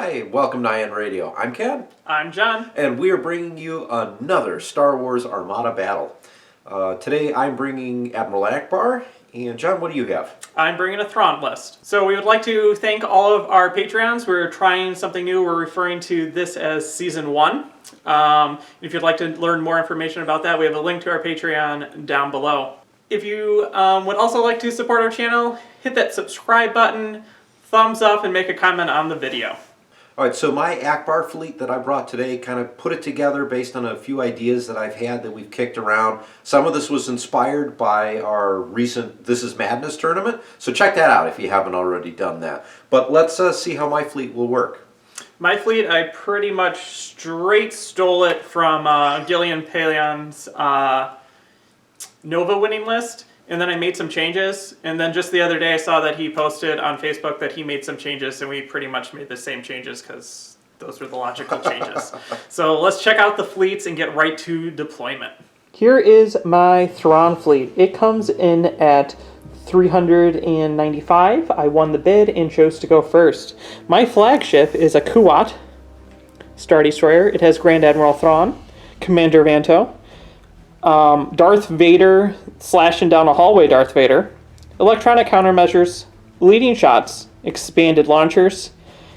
Hi, welcome to IN Radio. I'm Ken. I'm John. And we are bringing you another Star Wars Armada battle. Today I'm bringing Admiral Ackbar. And John, what do you have? I'm bringing a Thrawn list. So we would like to thank all of our Patreons. We're trying something new. We're referring to this as Season 1. If you'd like to learn more information about that, we have a link to our Patreon down below. If you would also like to support our channel, hit that subscribe button, thumbs up, and make a comment on the video. Alright, so my Ackbar fleet that I brought today, kind of put it together based on a few ideas that I've had that we've kicked around. Some of this was inspired by our recent This Is Madness tournament, so check that out if you haven't already done that. But let's see how my fleet will work. My fleet, I pretty much straight stole it from Gillian Paleon's Nova winning list, and then I made some changes, and then just the other day I saw that he posted on Facebook that he made some changes, and we pretty much made the same changes because those were the logical changes. So let's check out the fleets and get right to deployment. Here is my Thrawn fleet. It comes in at 395. I won the bid and chose to go first. My flagship is a Kuat Star Destroyer. It has Grand Admiral Thrawn, Commander Vanto, Darth Vader slashing down a hallway Darth Vader, electronic countermeasures, leading shots, expanded launchers,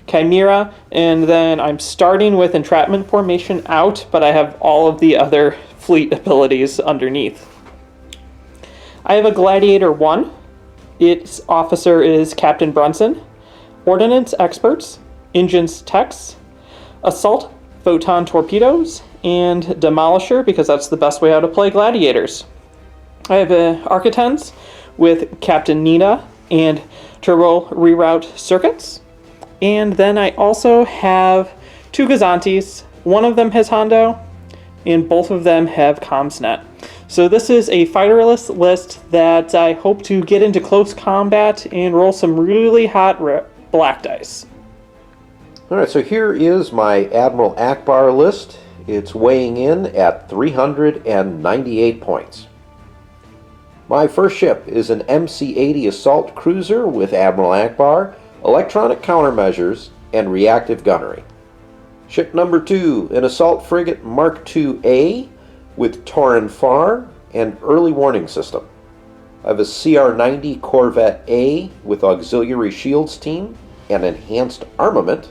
Chimera, and then I'm starting with entrapment formation out, but I have all of the other fleet abilities underneath. I have a Gladiator 1. Its officer is Captain Brunson, Ordnance Experts, Engines Techs, Assault Photon Torpedoes, and Demolisher, because that's the best way how to play Gladiators. I have Architens with Captain Nina and Turbo Reroute Circuits. And then I also have two Gazantis. One of them has Hondo, and both of them have CommsNet. So this is a fighterless list that I hope to get into close combat and roll some really hot black dice. Alright, so here is my Admiral Ackbar list. It's weighing in at 398 points. My first ship is an MC-80 assault cruiser with Admiral Ackbar, electronic countermeasures, and reactive gunnery. Ship number 2, an assault frigate Mark II-A with Torren Far and early warning system. I have a CR-90 Corvette A with auxiliary shields team and enhanced armament,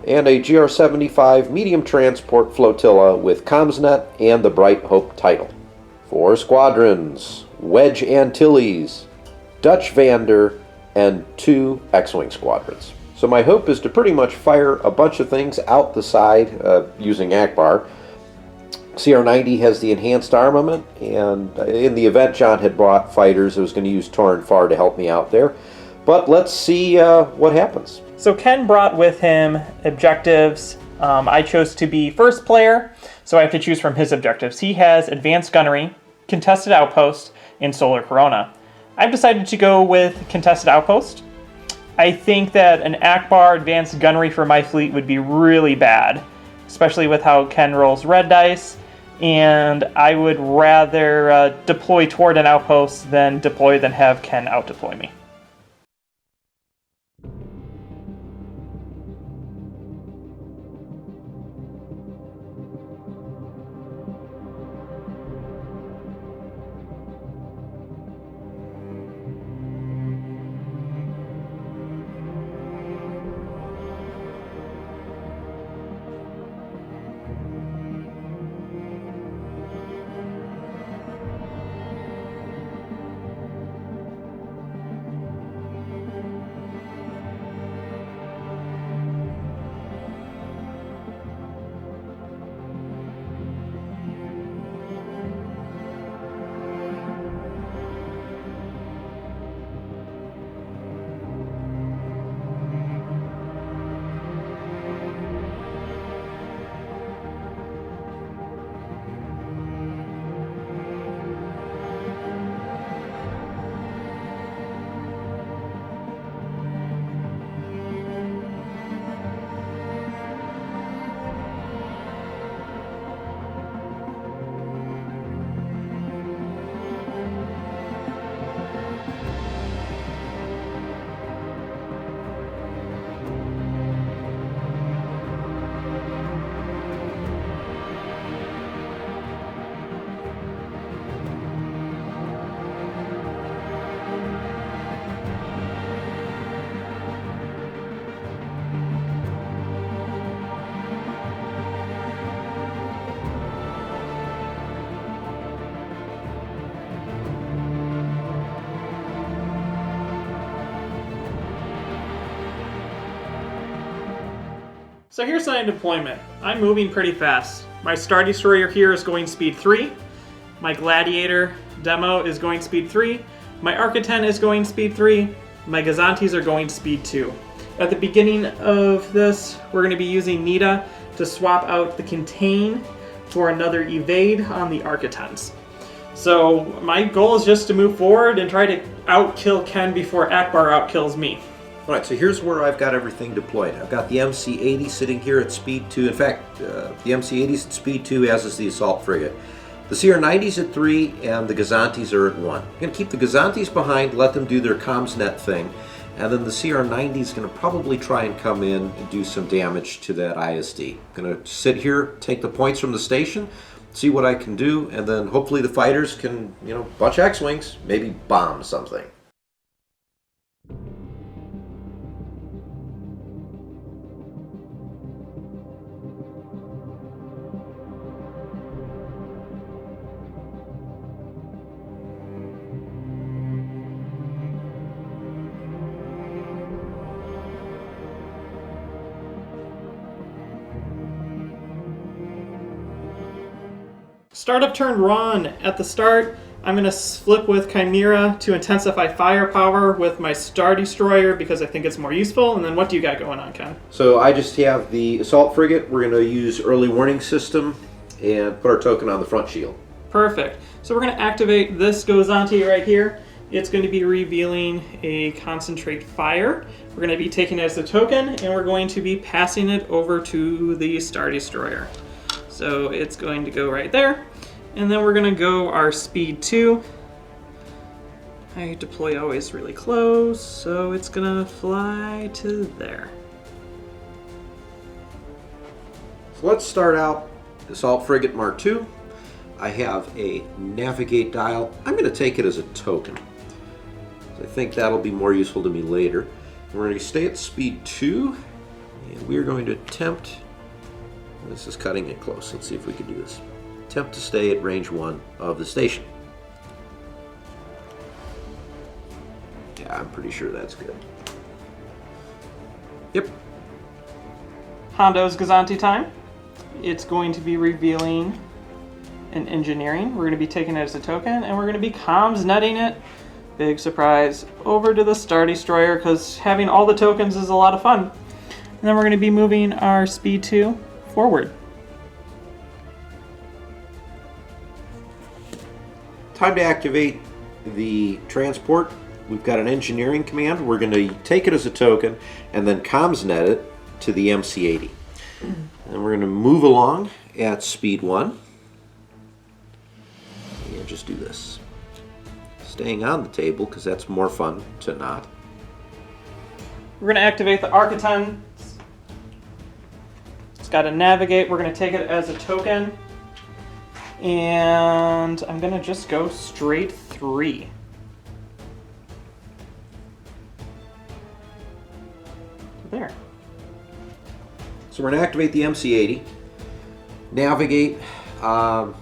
and a GR-75 medium transport flotilla with CommsNet and the Bright Hope title. 4 squadrons, Wedge Antilles, Dutch Vander, and 2 X-Wing squadrons. So my hope is to pretty much fire a bunch of things out the side using Ackbar. CR-90 has the enhanced armament, and in the event John had brought fighters, I was going to use Torren Far to help me out there. But let's see what happens. So Ken brought with him objectives. I chose to be first player, so I have to choose from his objectives. He has Advanced Gunnery, Contested Outpost, and Solar Corona. I've decided to go with Contested Outpost. I think that an Ackbar Advanced Gunnery for my fleet would be really bad, especially with how Ken rolls red dice, and I would rather deploy toward an outpost than have Ken out-deploy me. So here's my deployment. I'm moving pretty fast. My Star Destroyer here is going speed 3. My Gladiator demo is going speed 3. My Arc-10 is going speed 3. My Gazantes are going speed 2. At the beginning of this, we're going to be using Nita to swap out the Contain for another Evade on the Arc-10s. So my goal is just to move forward and try to outkill Ken before Ackbar outkills me. Alright, so here's where I've got everything deployed. I've got the MC-80 sitting here at speed 2. In fact, the MC-80's at speed 2, as is the assault frigate. The CR-90's at 3, and the Gazantes are at 1. I'm going to keep the Gazantes behind, let them do their comms net thing, and then the CR-90's going to probably try and come in and do some damage to that ISD. I'm going to sit here, take the points from the station, see what I can do, and then hopefully the fighters can, bunch X-Wings, maybe bomb something. Startup turn run. At the start, I'm going to flip with Chimera to intensify firepower with my Star Destroyer because I think it's more useful. And then what do you got going on, Ken? So I just have the assault frigate. We're going to use early warning system and put our token on the front shield. Perfect. So we're going to activate this Gozanti right here. It's going to be revealing a concentrate fire. We're going to be taking it as a token, and we're going to be passing it over to the Star Destroyer. So it's going to go right there. And then we're going to go our speed 2. I deploy always really close, so it's going to fly to there. So let's start out Assault Frigate Mark II. I have a navigate dial. I'm going to take it as a token. I think that'll be more useful to me later. We're going to stay at speed 2, and we're going to attempt, this is cutting it close, let's see if we can do this. Attempt to stay at range 1 of the station. Yeah, I'm pretty sure that's good. Yep. Hondo's Gazanti time. It's going to be revealing an engineering. We're going to be taking it as a token, and we're going to be comms netting it. Big surprise. Over to the Star Destroyer, because having all the tokens is a lot of fun. And then we're going to be moving our speed 2 forward. Time to activate the transport. We've got an engineering command. We're going to take it as a token and then comms net it to the MC-80. And we're going to move along at speed 1. And just do this. Staying on the table because that's more fun to not. We're going to activate the Arc-10. It's got to navigate. We're going to take it as a token. And I'm going to just go straight 3. There. So we're going to activate the MC-80. Navigate. I'm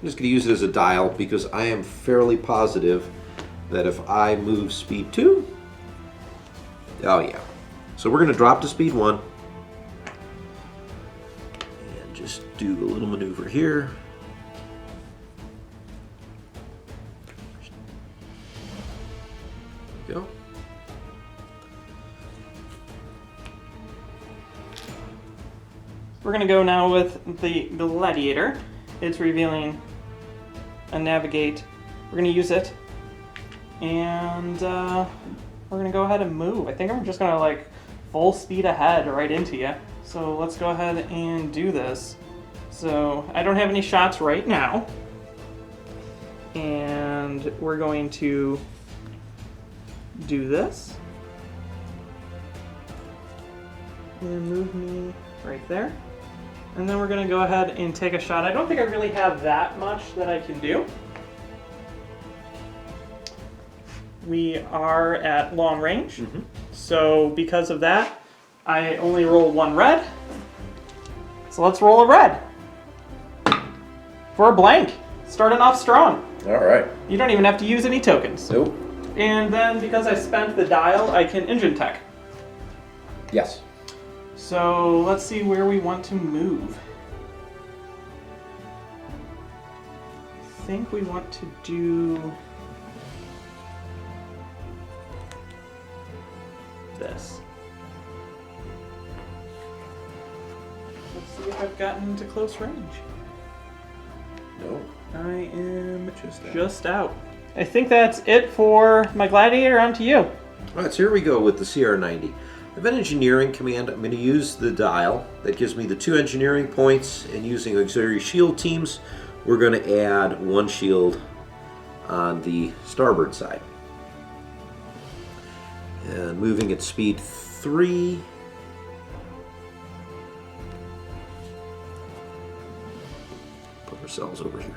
just going to use it as a dial because I am fairly positive that if I move speed 2, oh yeah. So we're going to drop to speed 1 and just do a little maneuver here. There we go. We're going to go now with the Gladiator. It's revealing a navigate. We're going to use it. And we're going to go ahead and move. I think I'm just going to like full speed ahead right into you. So let's go ahead and do this. So I don't have any shots right now. And we're going to do this. And move me right there. And then we're going to go ahead and take a shot. I don't think I really have that much that I can do. We are at long range. So because of that, I only roll 1 red. So let's roll a red. For a blank. Starting off strong. All right. You don't even have to use any tokens. Nope. And then because I spent the dial, I can engine tech. Yes. So let's see where we want to move. I think we want to do this. Let's see if I've gotten into close range. No. I am just out. I think that's it for my Gladiator. On to you. All right, so here we go with the CR90. I have an engineering command. I'm going to use the dial. That gives me the 2 engineering points, and using auxiliary shield teams, we're going to add 1 shield on the starboard side. And moving at speed 3. Put ourselves over here.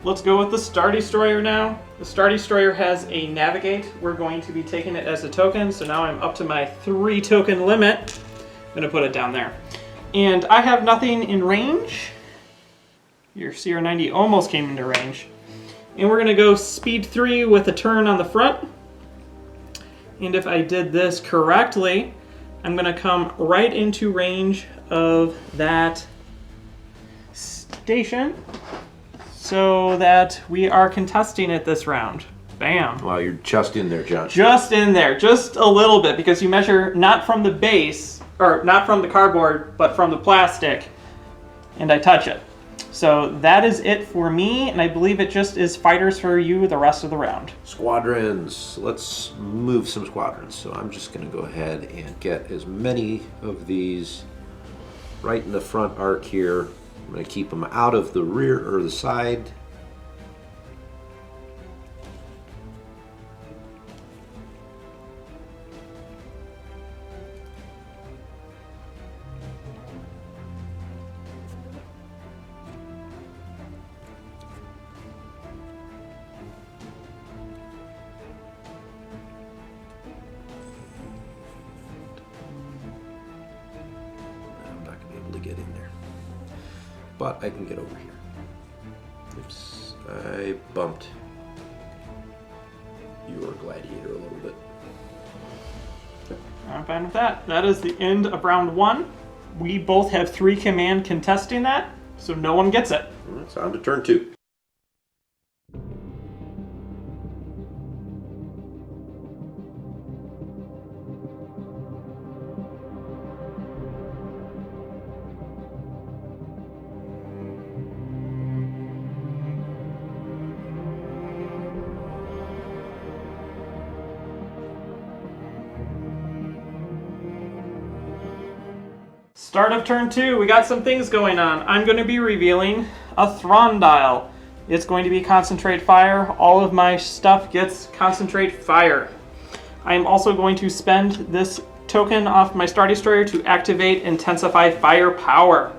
Let's go with the Star Destroyer now. The Star Destroyer has a navigate. We're going to be taking it as a token, so now I'm up to my 3 token limit. I'm going to put it down there. And I have nothing in range. Your CR90 almost came into range. And we're going to go speed 3 with a turn on the front. And if I did this correctly, I'm going to come right into range of that station, so that we are contesting it this round. Bam. Wow, you're just in there, John. Just in there, just a little bit, because you measure not from the base, or not from the cardboard, but from the plastic, and I touch it. So that is it for me, and I believe it just is fighters for you the rest of the round. Squadrons. Let's move some squadrons. So I'm just going to go ahead and get as many of these right in the front arc here. I'm going to keep them out of the rear or the side. I'm not going to be able to get in there, but I can get over here. Oops, I bumped your Gladiator a little bit. I'm fine with that. That is the end of round 1. We both have 3 command contesting that, so no one gets it. It's on to turn 2. Start of turn 2, we got some things going on. I'm going to be revealing a Thrawn dial. It's going to be concentrate fire. All of my stuff gets concentrate fire. I am also going to spend this token off my Star Destroyer to activate intensify fire power.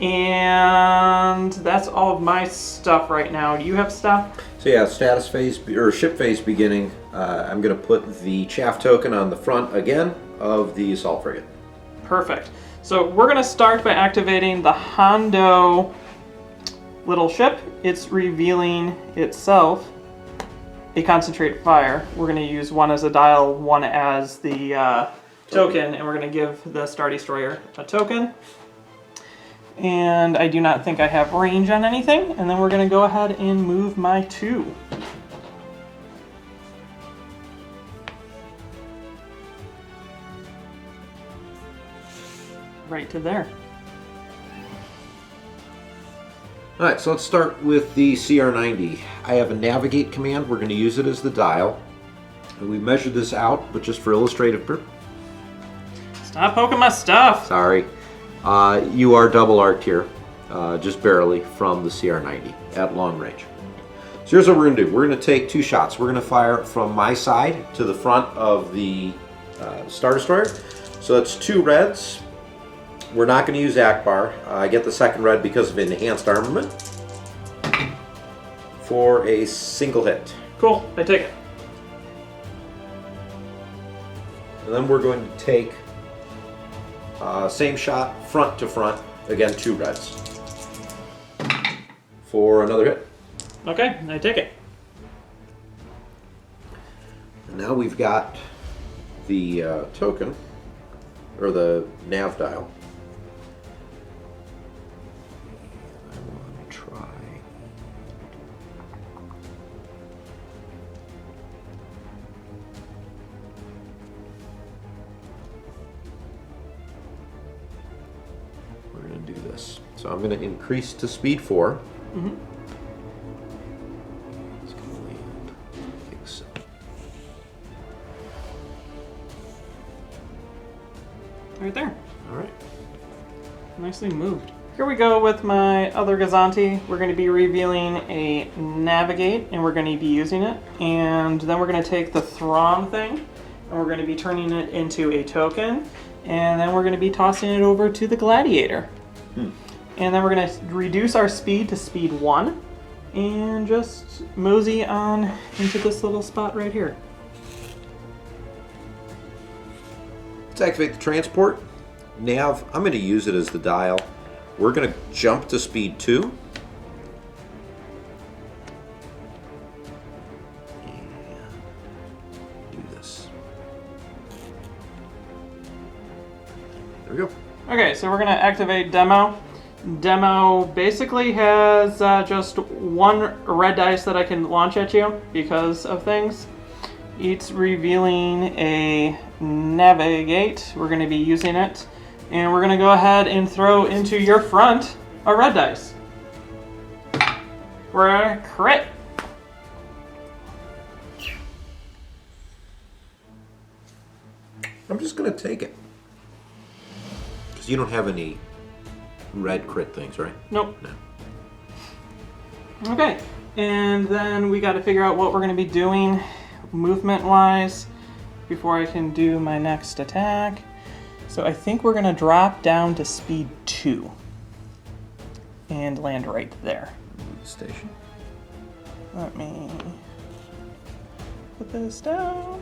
And that's all of my stuff right now. Do you have stuff? So yeah, status phase, or ship phase beginning. I'm going to put the chaff token on the front again of the assault frigate. Perfect. So we're going to start by activating the Hondo little ship. It's revealing itself a concentrate fire. We're going to use 1 as a dial, 1 as the token, and we're going to give the Star Destroyer a token. And I do not think I have range on anything. And then we're going to go ahead and move my 2. Right to there. Alright, so let's start with the CR90. I have a navigate command. We're going to use it as the dial. And we measured this out, but just for illustrative purpose. Stop poking my stuff! Sorry. You are double arced here, just barely, from the CR90 at long range. So here's what we're going to do. We're going to take 2 shots. We're going to fire from my side to the front of the Star Destroyer. So that's 2 reds. We're not going to use Ackbar. I get the second red because of enhanced armament for a single hit. Cool, I take it. And then we're going to take same shot, front to front, again 2 reds for another hit. Okay, I take it. And now we've got the token. or the nav dial. I want to try. We're going to do this. So I'm going to increase to speed 4. Mm-hmm. It's going to land. I think so. Right there. All right. Nicely moved. Here we go with my other Gazanti. We're going to be revealing a Navigate, and we're going to be using it. And then we're going to take the Thrawn thing, and we're going to be turning it into a token. And then we're going to be tossing it over to the Gladiator. And then we're going to reduce our speed to speed 1, and just mosey on into this little spot right here. Let's activate the transport. Nav, I'm going to use it as the dial. We're going to jump to speed 2. And do this. There we go. Okay, so we're going to activate Demo. Demo basically has just 1 red dice that I can launch at you because of things. It's revealing a Navigate. We're going to be using it. And we're going to go ahead and throw into your front a red dice. For a crit. I'm just going to take it. Because you don't have any red crit things, right? Nope. No. Okay, and then we got to figure out what we're going to be doing movement-wise before I can do my next attack. So I think we're going to drop down to speed 2 and land right there. Station. Let me put this down.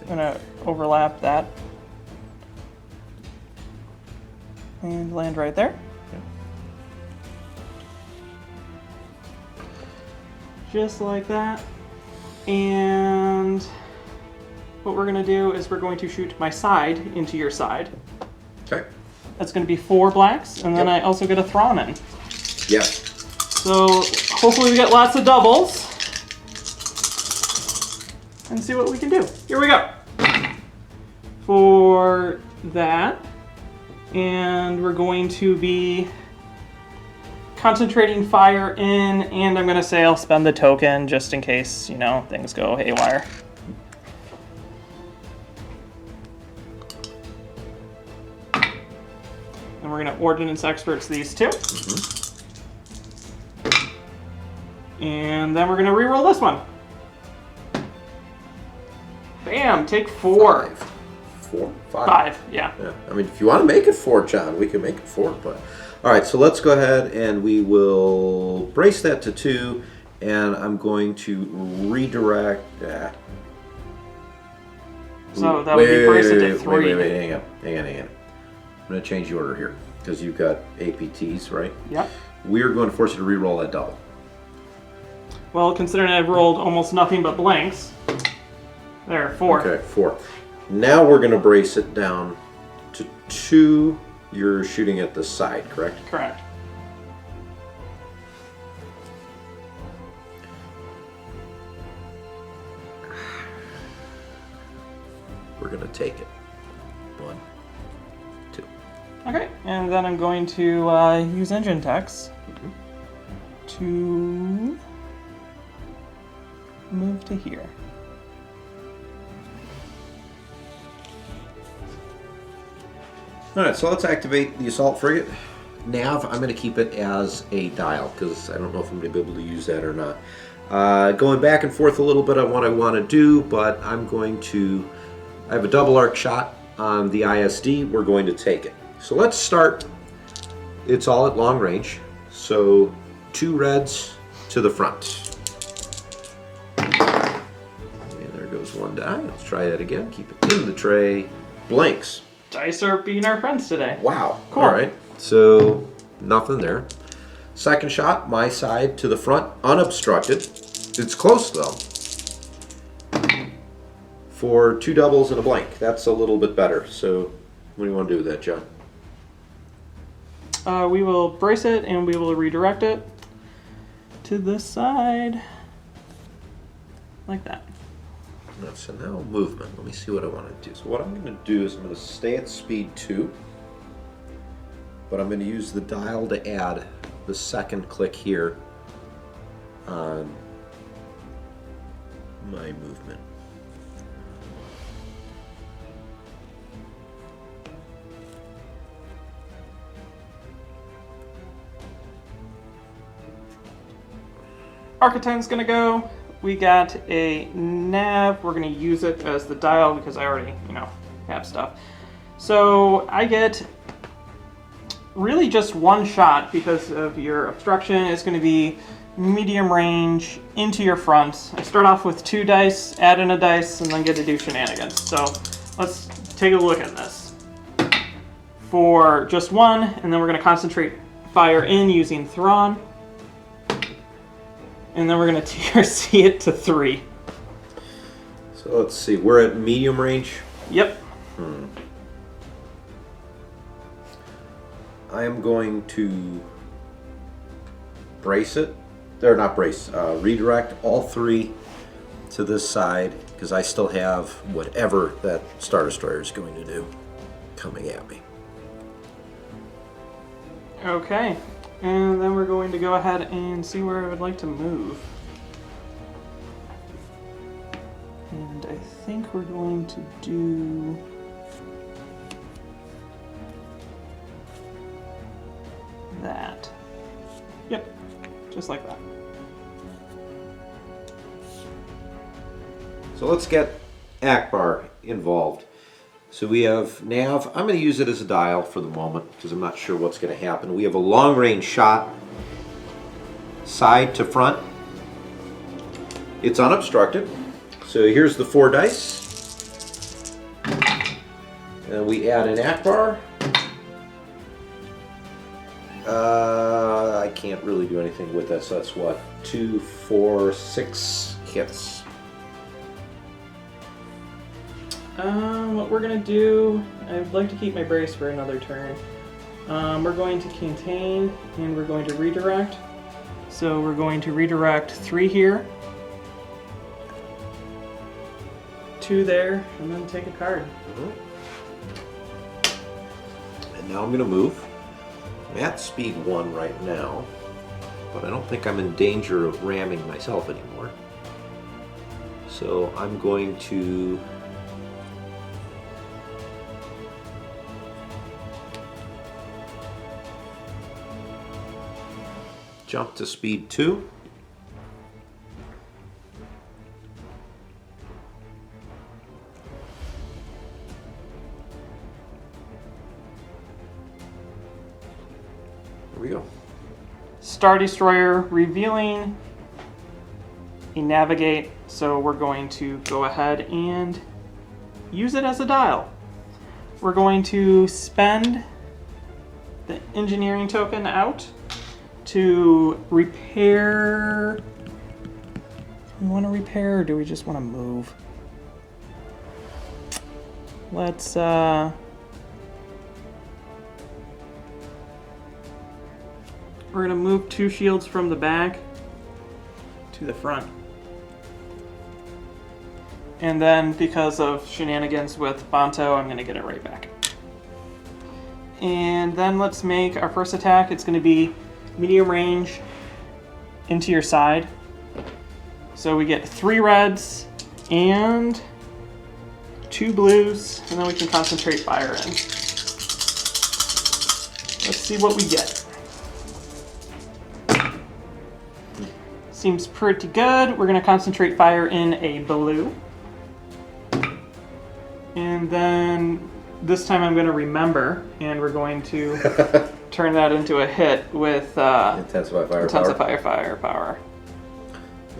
I'm going to overlap that and land right there. Just like that. And what we're going to do is we're going to shoot my side into your side. Okay. That's going to be 4 blacks, and then Yep. I also get a Thrawn in. Yeah. So hopefully we get lots of doubles. And see what we can do. Here we go. For that. And we're going to be concentrating fire in, and I'm going to say I'll spend the token just in case, you know, things go haywire. And we're going to Ordnance Experts these 2. And then we're going to reroll this one. Bam, take 4. 4? 5, yeah. Yeah. I mean, if you want to make it 4, John, we can make it 4. But all right, so let's go ahead and we will brace that to 2, and I'm going to redirect. So that would be braced to 3. Wait, hang on. I'm going to change the order here because you've got APTs, right? Yep. We are going to force you to re-roll that double. Well, considering I've rolled almost nothing but blanks. There, 4. Okay, 4. Now we're going to brace it down to 2. You're shooting at the side, correct? Correct. We're going to take it. 1, 2. Okay, and then I'm going to use engine techs to move to here. Alright, so let's activate the assault frigate. Nav, I'm going to keep it as a dial because I don't know if I'm going to be able to use that or not. Going back and forth a little bit on what I want to do, but I have a double arc shot on the ISD. We're going to take it. So let's start. It's all at long range. So 2 reds to the front. And there goes 1 die. Let's try that again. Keep it in the tray. Blanks. Dice are being our friends today. Wow. Cool. All right. So nothing there. Second shot, my side to the front, unobstructed. It's close though. For 2 doubles and a blank. That's a little bit better. So What do you want to do with that, John? We will brace it and we will redirect it to this side. Like that. So now movement. Let me see what I want to do. So what I'm going to do is I'm going to stay at speed 2. But I'm going to use the dial to add the second click here on my movement. Architen's gonna go. We got a nav. We're gonna use it as the dial because I already, have stuff. So I get really just one shot because of your obstruction. It's gonna be medium range into your front. I start off with 2 dice, add in a dice, and then get to do shenanigans. So let's take a look at this. For just 1, and then we're gonna concentrate fire in using Thrawn. And then we're going to TRC it to 3. So let's see, we're at medium range. Yep. I am going to brace it. Or not brace, redirect all 3 to this side because I still have whatever that Star Destroyer is going to do coming at me. Okay. And then we're going to go ahead and see where I would like to move. And I think we're going to do... that. Yep, just like that. So let's get Ackbar involved. So we have nav. I'm going to use it as a dial for the moment because I'm not sure what's going to happen. We have a long range shot, side to front. It's unobstructed. So here's the 4 dice. And we add an Ackbar. I can't really do anything with that, so that's what? 2, 4, 6 hits. What we're going to do, I'd like to keep my brace for another turn. We're going to contain and we're going to redirect. So we're going to redirect 3 here, 2 there, and then take a card. And now I'm going to move. I'm at speed 1 right now, but I don't think I'm in danger of ramming myself anymore. So I'm going to jump to speed 2. Here we go. Star Destroyer revealing a navigate, so we're going to go ahead and use it as a dial. We're going to spend the engineering token out to repair. Do we want to repair or do we just want to move? Let's we're going to move 2 shields from the back to the front. And then because of shenanigans with Banto, I'm going to get it right back. And then let's make our first attack. It's going to be medium range into your side. So we get 3 reds and 2 blues, and then we can concentrate fire in. Let's see what we get. Seems pretty good. We're going to concentrate fire in a blue. And then this time I'm going to remember, and we're going to turn that into a hit with Intensify firepower.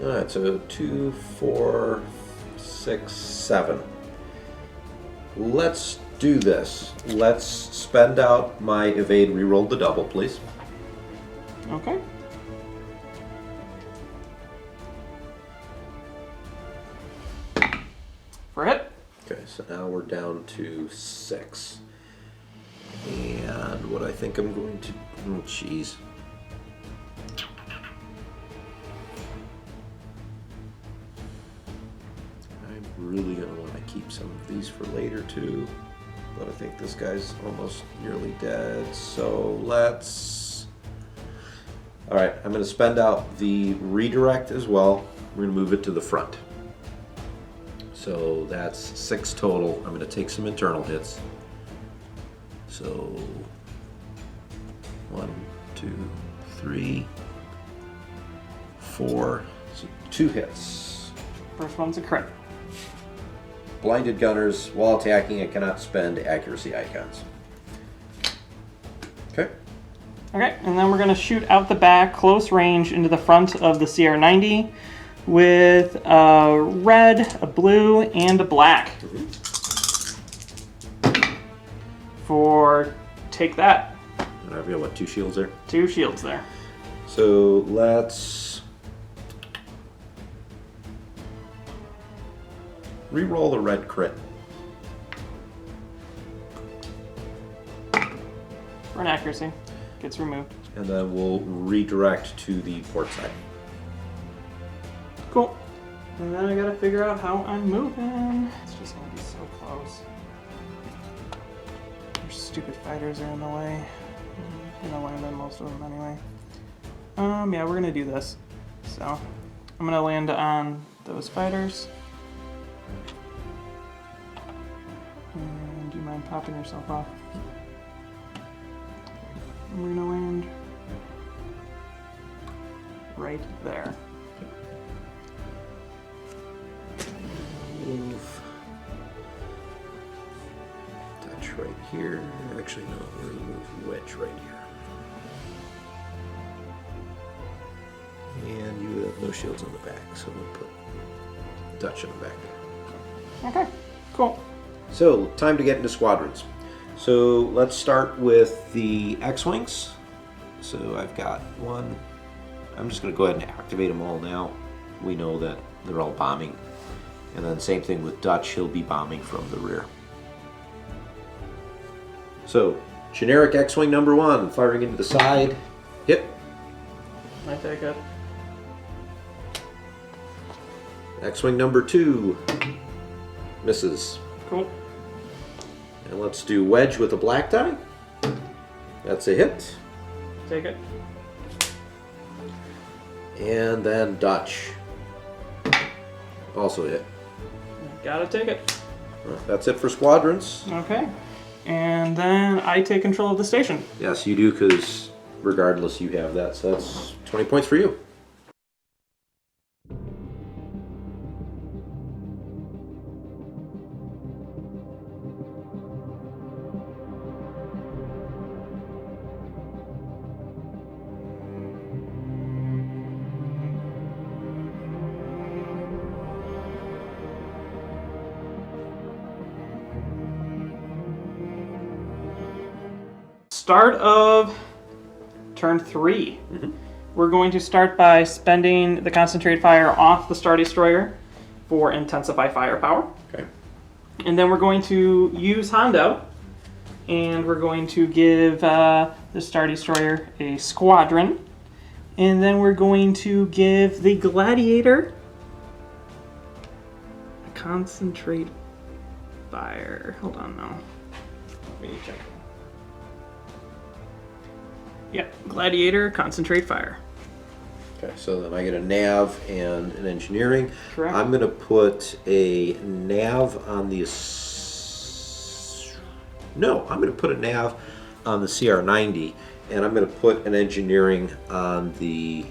Alright, so 2, 4, 6, 7. Let's do this. Let's spend out my evade, reroll the double, please. Okay. For hit. Okay, so now we're down to 6. And what I think I'm going to... Oh, jeez. I'm really going to want to keep some of these for later, too. But I think this guy's almost nearly dead, so let's... Alright, I'm going to spend out the redirect as well. We're going to move it to the front. So that's 6 total. I'm going to take some internal hits. So 1, 2, 3, 4. So 2 hits. First one's a crit. Blinded gunners, while attacking, I cannot spend accuracy icons. Okay. Okay, and then we're going to shoot out the back, close range, into the front of the CR90 with a red, a blue, and a black. For take that. And I've got, what, 2 shields there? 2 shields there. So let's re-roll the red crit. For an accuracy. Gets removed. And then we'll redirect to the port side. Cool. And then I gotta figure out how I'm moving. It's just gonna be so close. Your stupid fighters are in the way. I'm gonna land on most of them anyway. Yeah, we're gonna do this. So, I'm gonna land on those fighters. And do you mind popping yourself off? And we're gonna land right there. Move. Touch right here. Actually, no, we're gonna move wedge right here. And you have no shields on the back, so we'll put Dutch on the back there. Okay, cool. So, time to get into squadrons. So, let's start with the X-Wings. So, I've got one. I'm just going to go ahead and activate them all now. We know that they're all bombing. And then same thing with Dutch, he'll be bombing from the rear. So, generic X-Wing number 1, firing into the side. Hit. I take it. X-Wing number 2, misses. Cool. And let's do wedge with a black die. That's a hit. Take it. And then Dutch. Also hit. Gotta take it. That's it for squadrons. Okay. And then I take control of the station. Yes, you do, because regardless you have that, so that's 20 points for you. Start of turn 3. We're going to start by spending the concentrated fire off the Star Destroyer for intensify firepower. Okay. And then we're going to use Hondo, and we're going to give the Star Destroyer a squadron. And then we're going to give the Gladiator a concentrate fire. Hold on now. Let me check. Yep, Gladiator, concentrate fire. Okay, so then I get a nav and an engineering. Correct. I'm going to put a nav on the... No, I'm going to put a nav on the CR90, and I'm going to put an engineering on the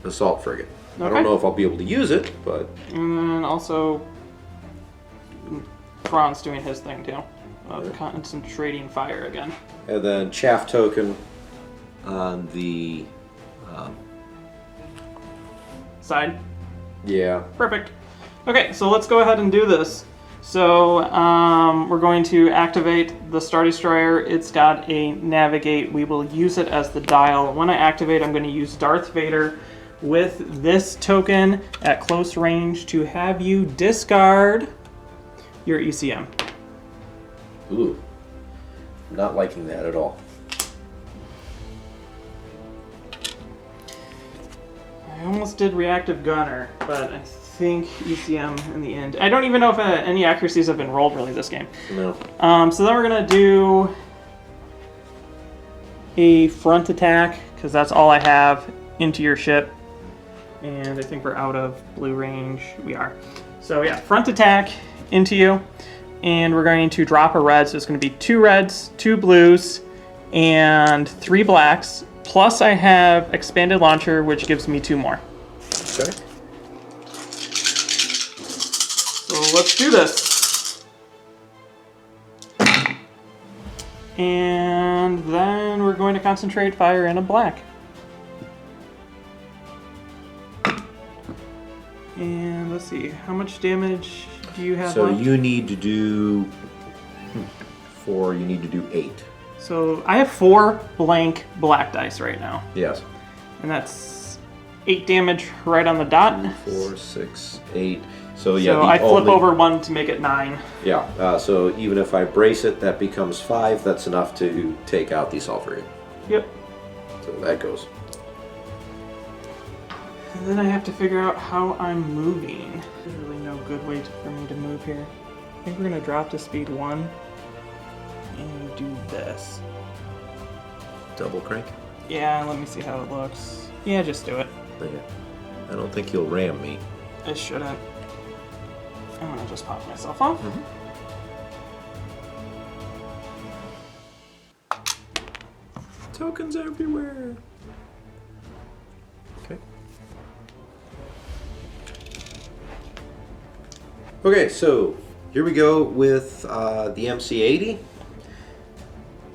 assault frigate. Okay. I don't know if I'll be able to use it, but... And then also, Thrawn's doing his thing too. Concentrating fire again. And then chaff token on the... Side. Yeah. Perfect. Okay, so let's go ahead and do this. So we're going to activate the Star Destroyer. It's got a navigate. We will use it as the dial. When I activate, I'm going to use Darth Vader with this token at close range to have you discard your ECM. Ooh. not liking that at all. I almost did reactive gunner, but I think ECM in the end. I don't even know if any accuracies have been rolled really this game. No. So then we're gonna do a front attack, because that's all I have, into your ship. And I think we're out of blue range. We are. So yeah, front attack into you. And we're going to drop a red, so it's going to be 2 reds, 2 blues, and 3 blacks. Plus I have expanded launcher, which gives me 2 more. Okay. So let's do this. And then we're going to concentrate fire in a black. And let's see, how much damage do you have So left? you need to do 4, you need to do 8. So I have 4 blank black dice right now. Yes. And that's 8 damage right on the dot. 4, 6, 8. So yeah, So I flip over 1 to make it 9. Yeah, so even if I brace it, that becomes 5. That's enough to take out the assault frigate. Yep. So that goes. And then I have to figure out how I'm moving. There's really no good way for me to move here. I think we're going to drop to speed 1 and do this. Double crank? Yeah, let me see how it looks. Yeah, just do it. Okay. I don't think you'll ram me. I shouldn't. I'm going to just pop myself off. Tokens everywhere. Okay. Okay, so here we go with the MC-80.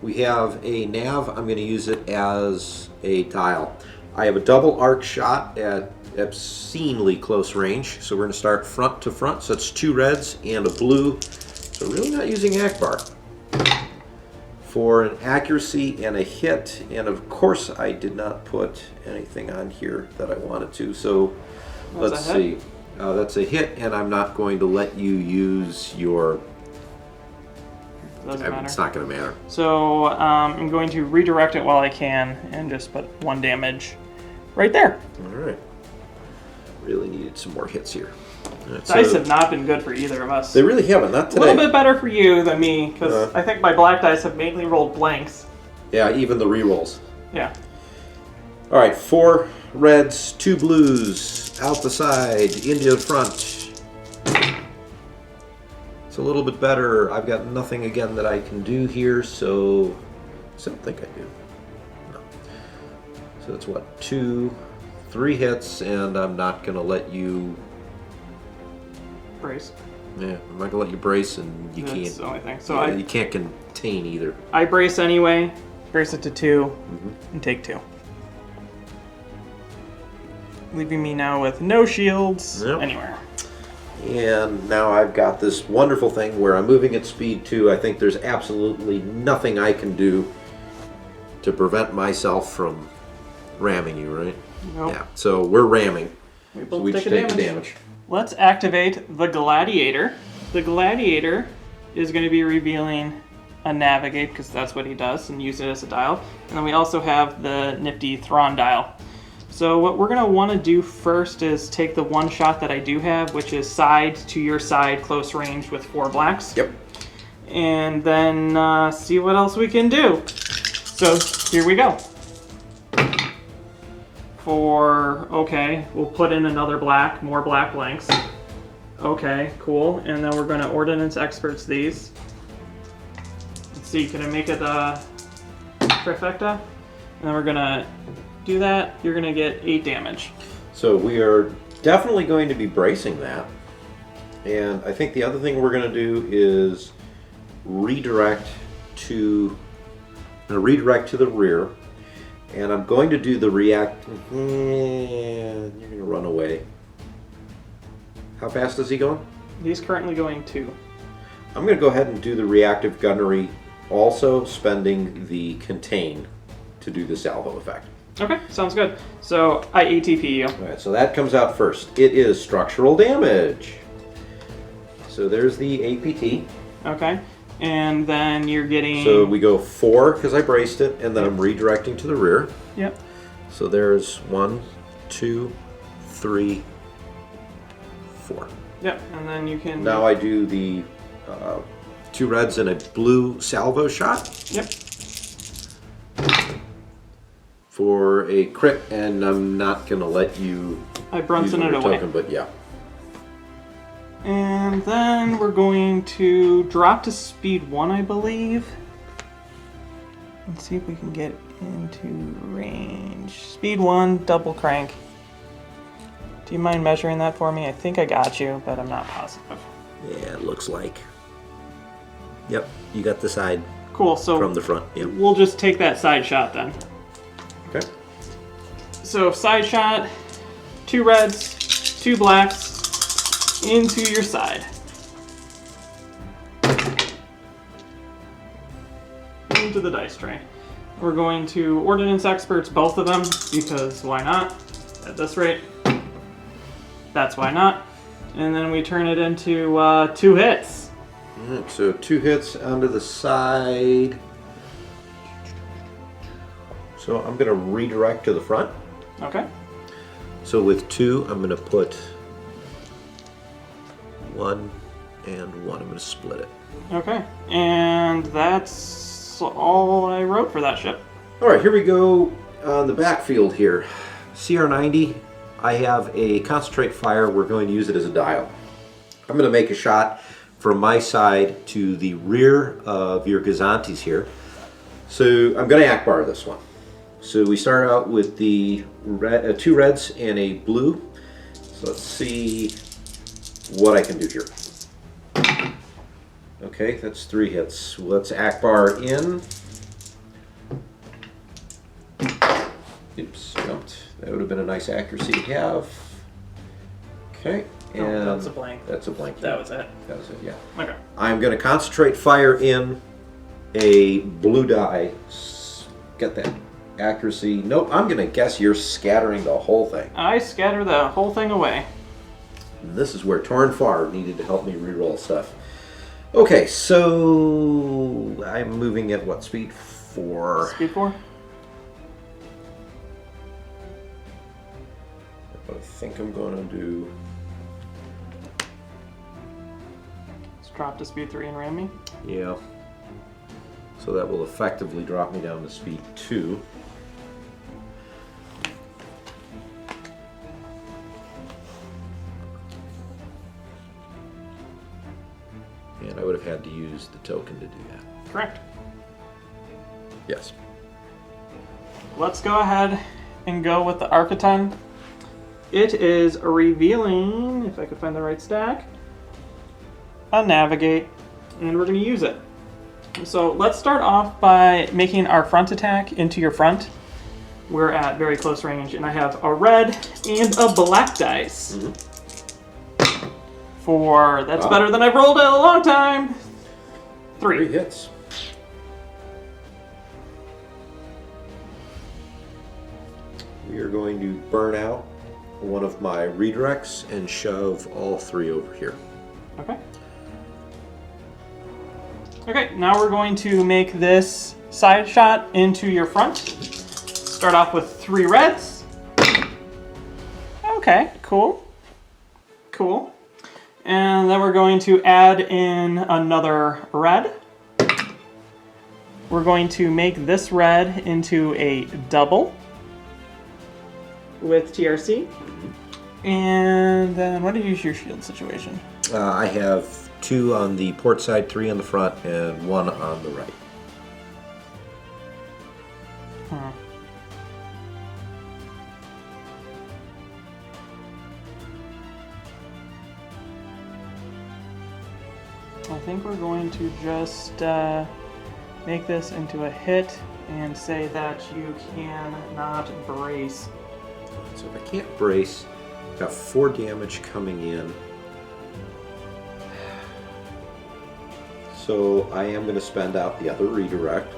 We have a nav. I'm going to use it as a dial. I have a double arc shot at obscenely close range, so we're going to start front to front. So that's 2 reds and a blue. So really not using Ackbar. For an accuracy and a hit, and of course I did not put anything on here that I wanted to, so let's see. That's a hit, and I'm not going to let you use your... Doesn't matter. It's not going to matter. So I'm going to redirect it while I can and just put 1 damage right there. Alright. Really needed some more hits here. Right, Dice have not been good for either of us. They really haven't, not A today. little bit better for you than me, because I think my black dice have mainly rolled blanks. Yeah, even the rerolls. Yeah. Alright, 4 reds, 2 blues, out the side, into the front. It's a little bit better. I've got nothing again that I can do here, so I don't think I do. No. So it's what, 2, 3 hits, and I'm not going to let you... Brace. Yeah, I'm not going to let you brace, and you That's can't... the only thing. So you can't contain either. I brace anyway, brace it to 2, and take 2. Leaving me now with no shields anywhere. And now I've got this wonderful thing where I'm moving at speed 2. I think there's absolutely nothing I can do to prevent myself from ramming you, right? Nope. Yeah, so we're ramming. We So both we take take a the damage. damage. Let's activate the Gladiator. The Gladiator is going to be revealing a navigate, because that's what he does, and use it as a dial. And then we also have the nifty Thrawn dial. So what we're going to want to do first is take the 1 shot that I do have, which is side to your side, close range with 4 blacks. Yep. And then see what else we can do. So here we go. Okay, we'll put in another black, more black blanks. Okay, cool. And then we're going to ordnance experts these. Let's see, can I make it a trifecta? And then we're going to do that. You're going to get 8 damage. So we are definitely going to be bracing that. And I think the other thing we're going to do is redirect to the rear. And I'm going to do the react... You're going to run away. How fast is he going? He's currently going 2. I'm going to go ahead and do the reactive gunnery, also spending the contain to do the salvo effect. Okay, sounds good. So I ATP you. Alright, so that comes out first. It is structural damage. So there's the APT. Okay. And then you're getting... So we go 4 because I braced it, and then I'm redirecting to the rear. Yep. So there's 1, 2, 3, 4. Yep, and then you can... Now I do the 2 reds and a blue salvo shot. Yep. For a crit, and I'm not going to let you... I Brunson it away. Token, but yeah. And then we're going to drop to speed 1, I believe. Let's see if we can get into range. Speed 1, double crank. Do you mind measuring that for me? I think I got you, but I'm not positive. Yeah, it looks like. Yep, you got the side. Cool, so from the front. Yep. We'll just take that side shot then. Okay. So side shot, 2 reds, 2 blacks, into your side. Into the dice tray. We're going to Ordnance Experts both of them, because why not? At this rate. That's why not. And then we turn it into 2 hits. Alright, so 2 hits onto the side. So I'm going to redirect to the front. Okay. So with 2, I'm going to put 1 and 1. I'm going to split it. Okay. And that's all I wrote for that ship. Alright, here we go on the backfield here. CR90, I have a concentrate fire. We're going to use it as a dial. I'm going to make a shot from my side to the rear of your Gazantes here. So I'm going to Ackbar this one. So we start out with the 2 reds and a blue. So let's see what I can do here. Okay, that's 3 hits. Let's Ackbar in. Oops, jumped. That would have been a nice accuracy to have. Okay, and Oh, that's a blank. That's a blank. That was it. That was it, yeah. Okay. I'm going to concentrate fire in a blue die. Get that accuracy. Nope, I'm going to guess you're scattering the whole thing. I scatter the whole thing away. And this is where Torn Far needed to help me reroll stuff. Okay, so I'm moving at what, speed 4? Speed 4? What I think I'm going to do... Let's drop to speed 3 and ram me. Yeah. So that will effectively drop me down to speed 2. And I would have had to use the token to do that. Correct. Yes. Let's go ahead and go with the Architon. It is revealing, if I could find the right stack, a Navigate, and we're going to use it. So let's start off by making our front attack into your front. We're at very close range, and I have a red and a black dice. That's better than I've rolled in a long time. 3 hits. We are going to burn out one of my redirects and shove all 3 over here. Okay. Okay, now we're going to make this side shot into your front. Start off with 3 reds. Okay, cool. Cool. And then we're going to add in another red. We're going to make this red into a double with TRC. And then what is your shield situation? I have 2 on the port side, 3 on the front, and 1 on the right. I think we're going to just make this into a hit and say that you cannot brace. So if I can't brace, got 4 damage coming in. So I am going to spend out the other redirect.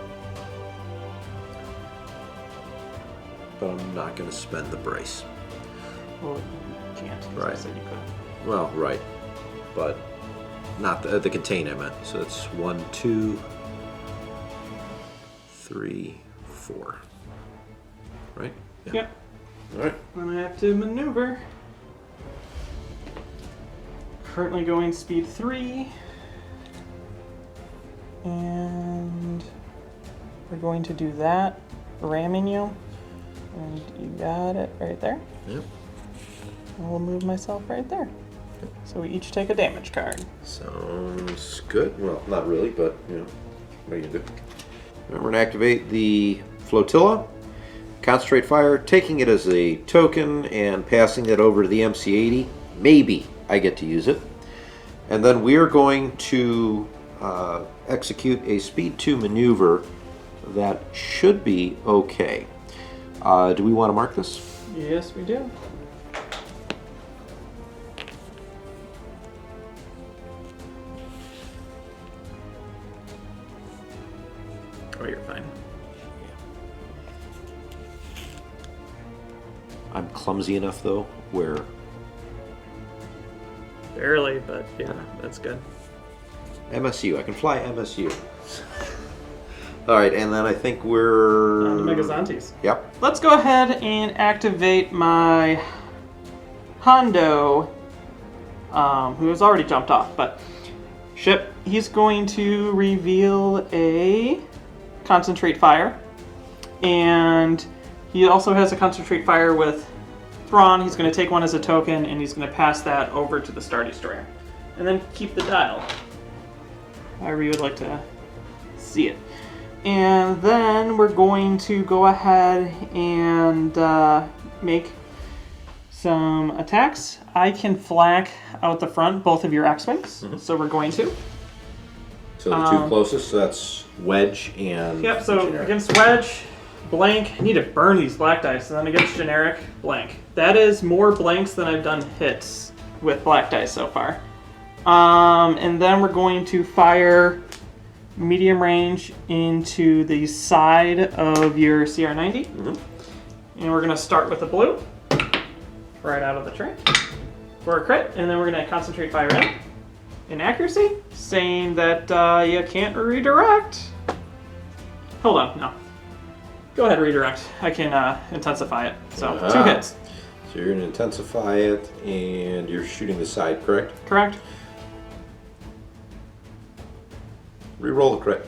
But I'm not going to spend the brace. Well, you can't. Right. I said you could. Well, right. But not the contain I meant. So it's 1, 2, 3, 4. Right? Yeah. Yep. All right. Then I have to maneuver. Currently going speed 3. And we're going to do that, ramming you. And you got it right there. Yep. And we'll move myself right there. So we each take a damage card. Sounds good. Well, not really, but you know, what are you gonna do? We're gonna activate the flotilla, concentrate fire, taking it as a token and passing it over to the MC-80. Maybe I get to use it. And then we are going to execute a speed 2 maneuver that should be okay. Do we want to mark this? Yes, we do. Oh, you're fine. I'm clumsy enough though, where Barely, but yeah, that's good. MSU, I can fly MSU. All right, and then I think we're On the Megazantes. Yep. Let's go ahead and activate my Hondo, who has already jumped off, but ship. He's going to reveal a concentrate fire, and he also has a concentrate fire with Thrawn. He's going to take one as a token, and he's going to pass that over to the Star Destroyer, and then keep the dial, however you would like to see it. And then we're going to go ahead and make some attacks. I can flak out the front both of your X-Wings, so we're going to. So the two closest, so that's Wedge and Yep, so generic. against Wedge, blank. I need to burn these black dice, and then against generic, blank. That is more blanks than I've done hits with black dice so far. And then we're going to fire medium range into the side of your CR-90. And we're going to start with a blue, right out of the tray, for a crit, and then we're going to concentrate fire in accuracy, saying that you can't redirect. Hold on, no. Go ahead, redirect. I can intensify it. So, 2 hits. So you're going to intensify it, and you're shooting the side, correct? Correct. Reroll the crit.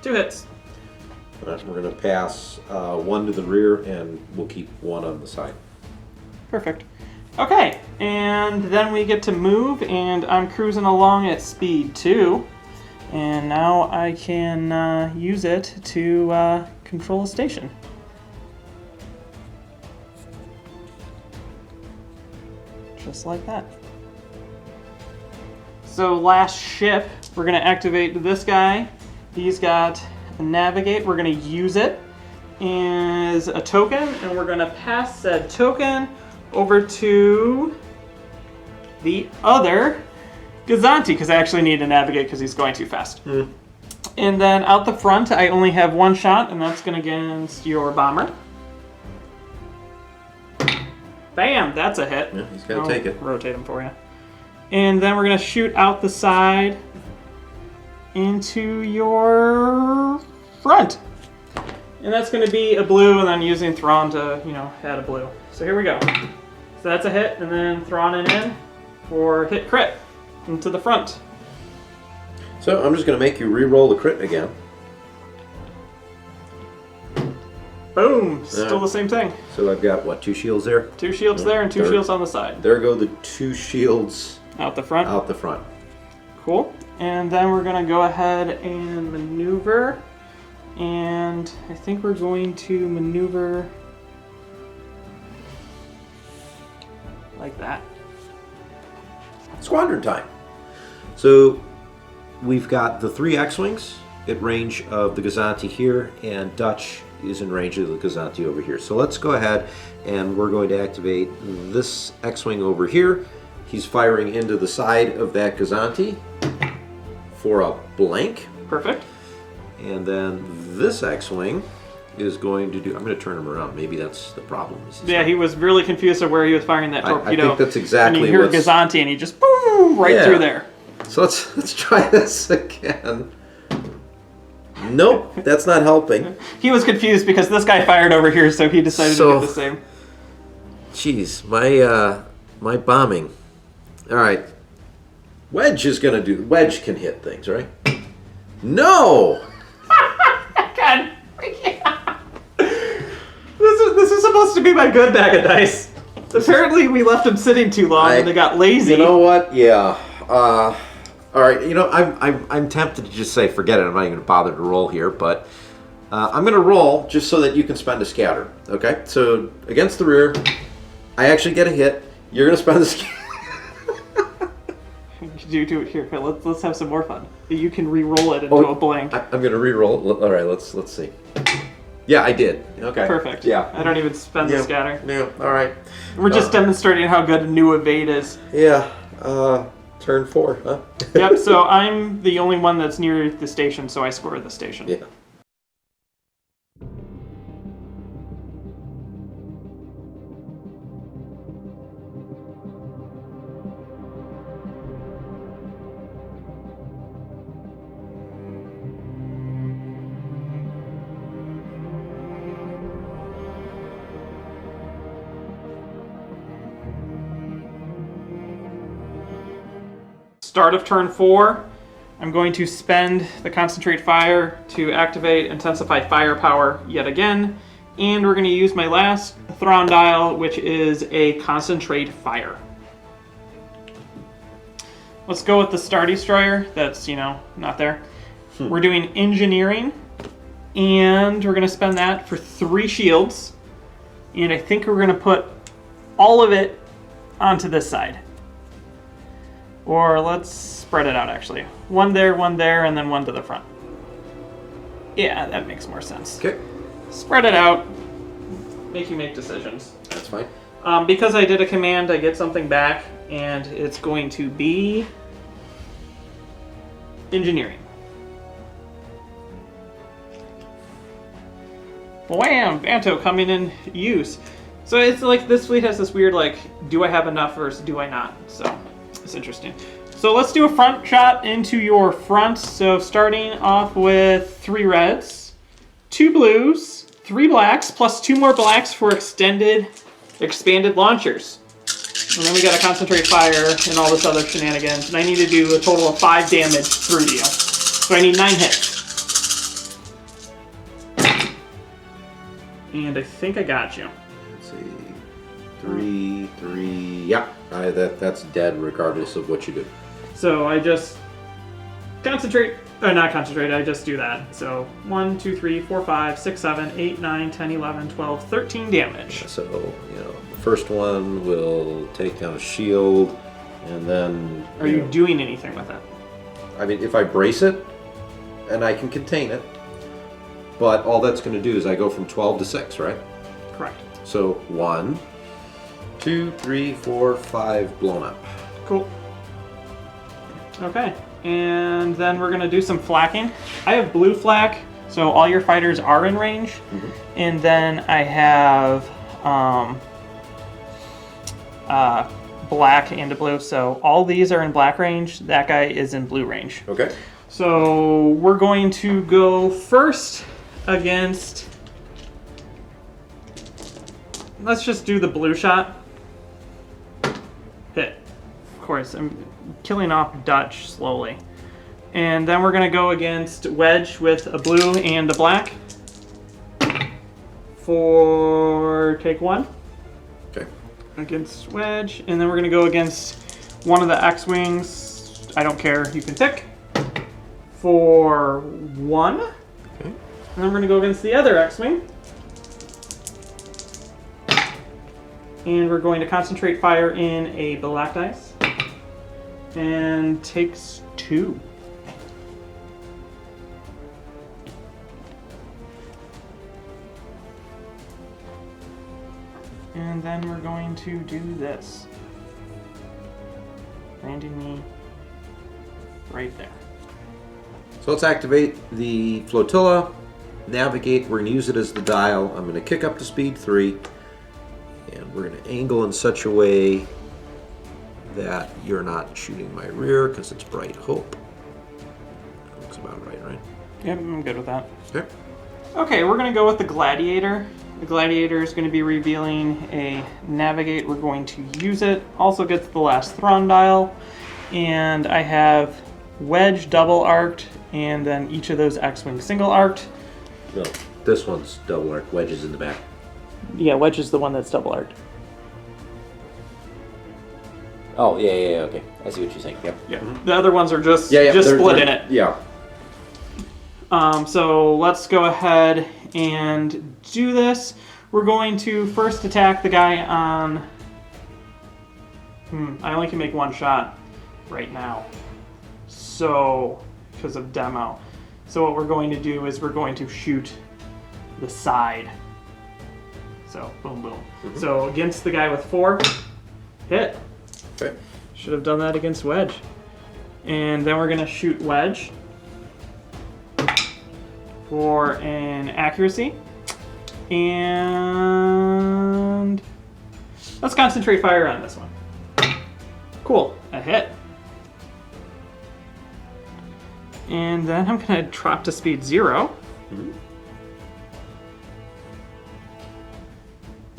2 hits. All right, we're going to pass 1 to the rear, and we'll keep 1 on the side. Perfect. Okay, and then we get to move, and I'm cruising along at speed 2. And now I can use it to control a station. Just like that. So last ship, we're going to activate this guy. He's got a navigate. We're going to use it as a token, and we're going to pass said token over to the other Gazanti, because I actually need to navigate because he's going too fast. And then out the front, I only have 1 shot, and that's going against your bomber. Bam! That's a hit. Yeah, he's got to take it. Rotate him for you. And then we're going to shoot out the side into your front. And that's going to be a blue, and then using Thrawn to, add a blue. So here we go. So that's a hit, and then Thrawn in for hit crit into the front. So I'm just going to make you re-roll the crit again. Boom! Still the same thing. So I've got, what, 2 shields there? 2 shields there and 2 There. shields on the side. There go the 2 shields Out the front. out the front. Cool. And then we're going to go ahead and maneuver. And I think we're going to maneuver like that. Squadron time. So we've got the 3 X-Wings at range of the Gazanti here, and Dutch is in range of the Gazanti over here. So let's go ahead, and we're going to activate this X-Wing over here. He's firing into the side of that Gazanti for a blank. Perfect. And then this X-Wing is going to do... I'm going to turn him around. Maybe that's the problem. Yeah, he was really confused of where he was firing that torpedo. I think that's exactly and you hear Gazanti, and he just boom right through there. So let's try this again. Nope, that's not helping. He was confused because this guy fired over here, so he decided to do the same. Jeez, my bombing. All right. Wedge can hit things, right? No! God. This is supposed to be my good bag of dice. Apparently we left them sitting too long and they got lazy. You know what? Yeah. All right. You know, I'm tempted to just say forget it. I'm not even gonna bother to roll here, but I'm gonna roll just so that you can spend a scatter. Okay. So against the rear, I actually get a hit. You're gonna spend the scatter. Do it here. Let's have some more fun. You can re-roll it into a blank. I'm gonna re-roll it. All right. Let's see. Yeah, I did. Okay. Perfect. Yeah. I don't even spend the scatter. Yeah. All right. We're just demonstrating how good a new evade is. Yeah. Turn 4, huh? Yep. So I'm the only one that's near the station, so I score the station. Yeah. Start of turn 4, I'm going to spend the concentrate fire to activate intensify firepower yet again, and we're going to use my last Thrawn dial, which is a concentrate fire. Let's go with the Star Destroyer. That's, not there. We're doing engineering, and we're going to spend that for 3 shields, and I think we're going to put all of it onto this side. Or let's spread it out, actually. 1 there, 1 there, and then 1 to the front. Yeah, that makes more sense. Okay. Spread it out. Make you make decisions. That's fine. Because I did a command, I get something back, and it's going to be engineering. Wham! Vanto coming in use. So it's like this fleet has this weird, do I have enough versus do I not? So it's interesting. So let's do a front shot into your front. So starting off with 3 reds, 2 blues, 3 blacks, plus 2 more blacks for expanded launchers. And then we got to concentrate fire and all this other shenanigans. And I need to do a total of 5 damage through to you. So I need 9 hits. And I think I got you. Let's see. 3, 3. Yeah, that's dead regardless of what you do. So I just concentrate, not concentrate, I just do that. So 1, 2, 3, 4, 5, 6, 7, 8, 9, 10, 11, 12, 13 damage. So, the first one will take down a shield, and then... Are you doing anything with it? I mean, if I brace it, and I can contain it, but all that's going to do is I go from 12 to 6, right? Correct. So 1, 2, 3, 4, 5 blown up. Cool. Okay, and then we're gonna do some flakking. I have blue flak, so all your fighters are in range. Mm-hmm. And then I have black and a blue, so all these are in black range. That guy is in blue range. Okay. So we're going to go first against... Let's just do the blue shot. Hit. Of course, I'm killing off Dutch slowly. And then we're going to go against Wedge with a blue and a black. For take 1. Okay. Against Wedge. And then we're going to go against one of the X-Wings. I don't care, you can pick. For 1. Okay. And then we're going to go against the other X-Wing. And we're going to concentrate fire in a black dice. And takes 2. And then we're going to do this. Landing me right there. So let's activate the flotilla navigate. We're going to use it as the dial. I'm going to kick up to speed 3, and we're going to angle in such a way that you're not shooting my rear because it's Bright Hope. That looks about right, right? Yep, I'm good with that. Okay. Okay, we're going to go with the Gladiator. The Gladiator is going to be revealing a navigate. We're going to use it. Also gets the last Thrawn dial. And I have Wedge double arced, and then each of those X-Wing single arced. No, this one's double arc. Wedge is in the back. Yeah, Wedge is the one that's double arced. Oh, yeah, okay. I see what you're saying. Yep. Yeah. The other ones are just they're split in it. Yeah. So let's go ahead and do this. We're going to first attack the guy on... I only can make one shot right now. So, because of demo. So what we're going to do is we're going to shoot the side. So, boom, boom. Mm-hmm. So against the guy with 4, hit. Okay. Should have done that against Wedge. And then we're going to shoot Wedge for an accuracy. And let's concentrate fire on this one. Cool, a hit. And then I'm going to drop to speed 0. Mm-hmm.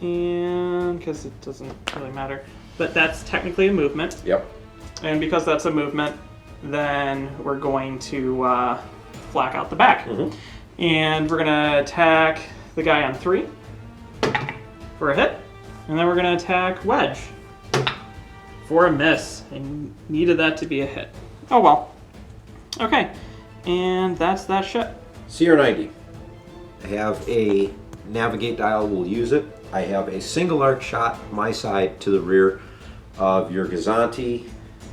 And because it doesn't really matter. But that's technically a movement. Yep. And because that's a movement, then we're going to flak out the back. Mm-hmm. And we're going to attack the guy on 3 for a hit. And then we're going to attack Wedge for a miss. I needed that to be a hit. Oh well. Okay. And that's that ship. CR90. I have a navigate dial. We'll use it. I have a single arc shot my side to the rear of your Gazanti.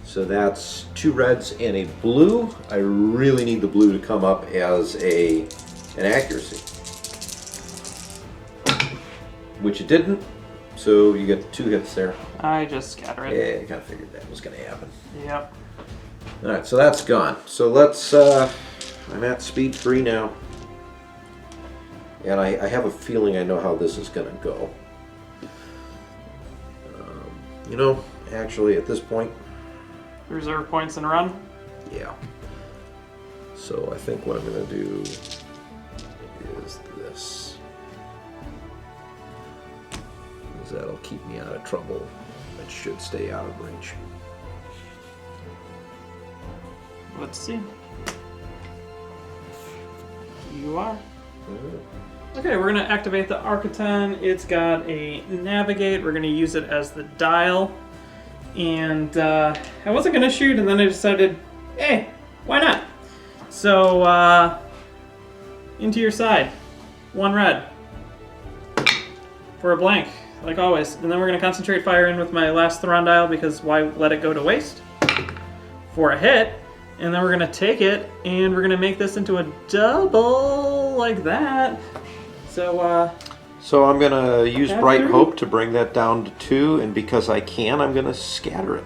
So that's 2 reds and a blue. I really need the blue to come up as an accuracy, which it didn't. So you get 2 hits there. I just scatter it. Yeah, I kind of figured that was going to happen. Yep. All right, so that's gone. So let's. I'm at speed 3 now, and I have a feeling I know how this is going to go. You know, actually, at this point, Reserve points and run. yeah. So I think what I'm going to do is this. Because that'll keep me out of trouble. It should stay out of reach. Let's see. You are. Okay, we're going to activate the Arcaton. It's got a navigate. We're going to use it as the dial. And I wasn't going to shoot, and then I decided, hey, why not? So, into your side. 1 red. For a blank, like always. And then we're going to concentrate fire in with my last Thrawn dial, because why let it go to waste? For a hit. And then we're going to take it, and we're going to make this into a double, like that. So I'm going to use That's Bright true. Hope to bring that down to 2, and because I can, I'm going to scatter it.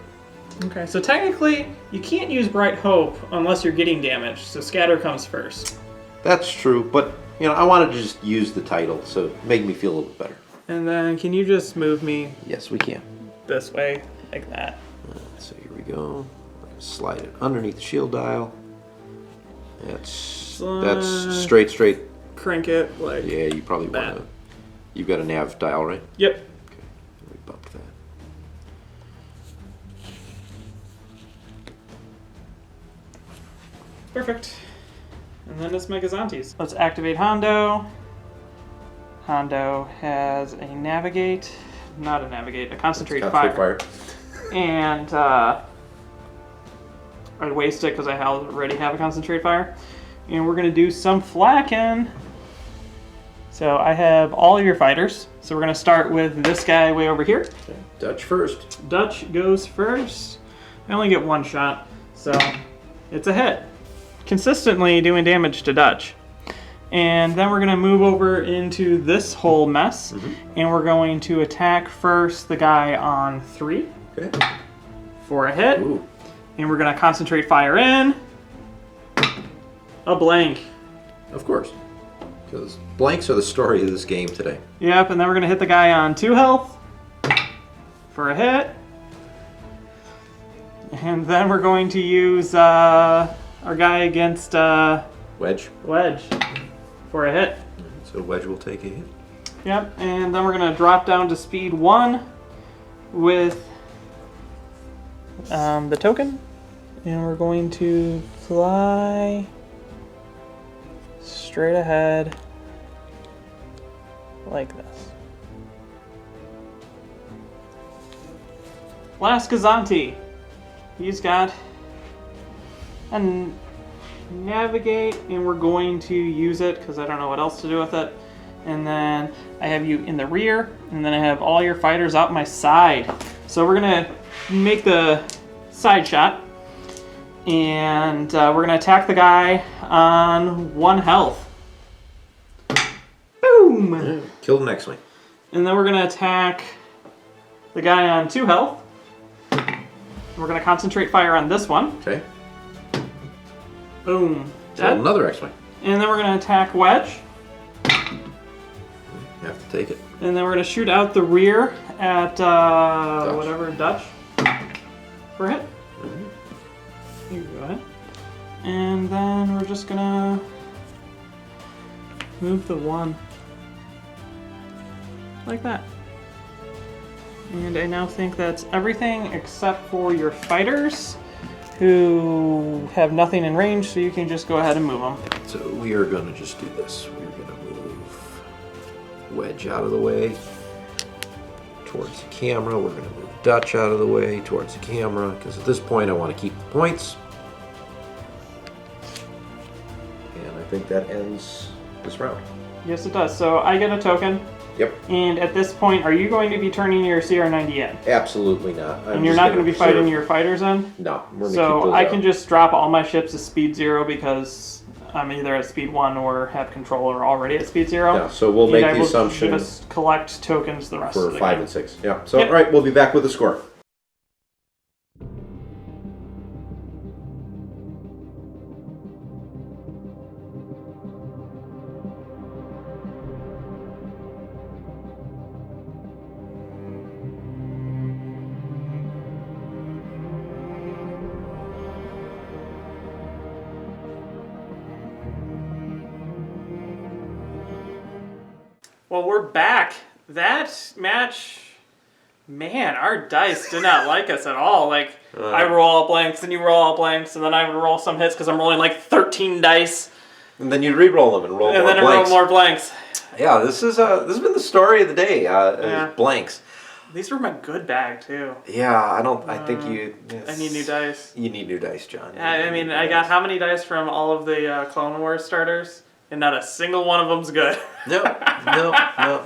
okay, so technically, you can't use Bright Hope unless you're getting damage, so scatter comes first. That's true, but you know, I wanted to just use the title, so it made me feel a little bit better. And then, can you just move me Yes, we can. this way, like that? So here we go. Slide it underneath the shield dial. That's straight. Crank it, like... Yeah, you probably that. want to. You've got a nav dial, right? Yep. Okay, we bumped that. Perfect. And then it's my Gazantes. Let's activate Hondo. Hondo has a navigate. Not a navigate, a concentrate fire. And I'd waste it because I already have a concentrate fire. And we're going to do some flacking. So I have all your fighters. So we're going to start with this guy way over here. Okay. Dutch first. Dutch goes first. I only get 1 shot, so it's a hit. Consistently doing damage to Dutch. And then we're going to move over into this whole mess. And we're going to attack first the guy on 3 Okay. for a hit. Ooh. And we're going to concentrate fire in. A blank. Of course. Because blanks are the story of this game today. Yep, and then we're going to hit the guy on 2 health for a hit. And then we're going to use our guy against Wedge. Wedge for a hit. So Wedge will take a hit. Yep, and then we're going to drop down to speed 1 with the token. And we're going to fly straight ahead like this. Last Gazanti. He's got a navigate, and we're going to use it because I don't know what else to do with it. And then I have you in the rear, and then I have all your fighters out my side. So we're gonna make the side shot, and we're gonna attack the guy on 1 health. Boom! Kill the next one. And then we're gonna attack the guy on 2 health. We're gonna concentrate fire on this one. Okay. Boom. Kill Dead. another X-Wing. And then we're gonna attack Wedge. You have to take it. And then we're going to shoot out the rear at whatever, Dutch, for a hit. You go ahead. And then we're just going to move the 1 like that. And I now think that's everything except for your fighters, who have nothing in range, so you can just go ahead and move them. So we are going to just do this. We're going to move Wedge out of the way towards the camera. We're going to move Dutch out of the way towards the camera, because at this point I want to keep the points. And I think that ends this round. Yes, it does. So I get a token. Yep. And at this point, are you going to be turning your CR90 in? Absolutely not. And you're not going to be fighting your fighters in? No. We're gonna keep So those I out. can just drop all my ships to speed 0 because I'm either at speed 1 or have controller already at speed 0. Yeah, so we'll And make I the will assumption just collect tokens the rest for of the 5 game. and 6. Yeah. So, Yep. all right, we'll be back with the score. Well, we're back. That match, man, our dice did not like us at all. Like, I roll all blanks, and you roll all blanks, and then I would roll some hits because I'm rolling like 13 dice, And then you re-roll them and roll and more then blanks. I roll more blanks. Yeah, this has been the story of the day. Yeah. Blanks. These were my good bag, too. Yeah, I think you... I need new dice. You need new dice, John. I mean, I got how many dice from all of the Clone Wars starters? And not a single one of them's good. No,